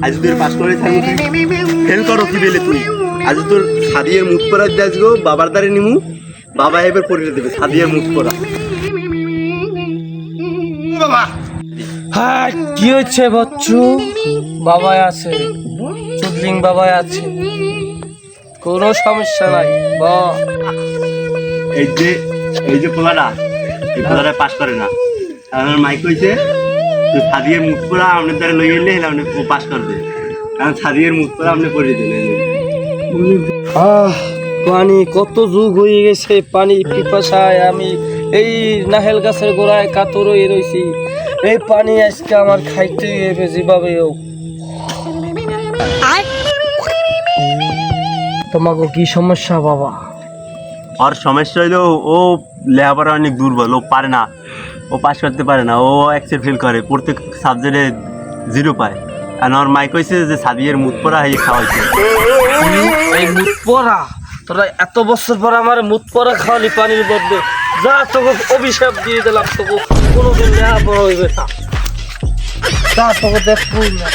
আজ তোর পাস করে থাকবো ফেল করো কি বেলে তুই আজ তোর সাদিয়ের মুখ পড়া যাস গো বাবার দ্বারে নিমু বাবা এবার পড়ে দেবে সাদিয়ের মুখ পড়া বাবা। হ্যাঁ কি হচ্ছে বচ্চু? বাবাই আছে, চুদলিং বাবাই আছে, কোনো সমস্যা নাই। এই যে পোলাটা এই পোলাটা পাস করে না আমার মাইক কইছে তো সাদিয়ের মুখ পড়া আপনার দ্বারা লই গেলে ও পাস করবে কারণ সাদিয়ের মুখ পড়া আপনি করে দিলেন। পানি কত যুগ হয়ে গেছে, পানি পিপাসায় আমি এই নাহেল গাছের গোড়ায় কাতর হয়ে রয়েছি। এই পানি আজকে আমার খাইতে হবে যেভাবে হোক। তোমাকে কি সমস্যা বাবা? আর সমস্যা হইলো ও লেখাপড়া অনেক দুর্বল, ও পারে না, ও পাস করতে পারে না, ও এক্সেল ফেল করে, প্রত্যেক সাবজেক্টে 0 পায়। আর আমার মাইক কইছে যে সাদিয়ের মুখ পড়া এই খাওয়াইছে। এই মুখ পড়া তোরা এত বছর পর আমার মুখ পড়া খাওয়ালি পানির বদলে, যা তোকে অভিশাপ দিয়ে দিলাম, তোকে কোনোদিন লেখাপড়া হইবে না, যা তোকে দেখবই না।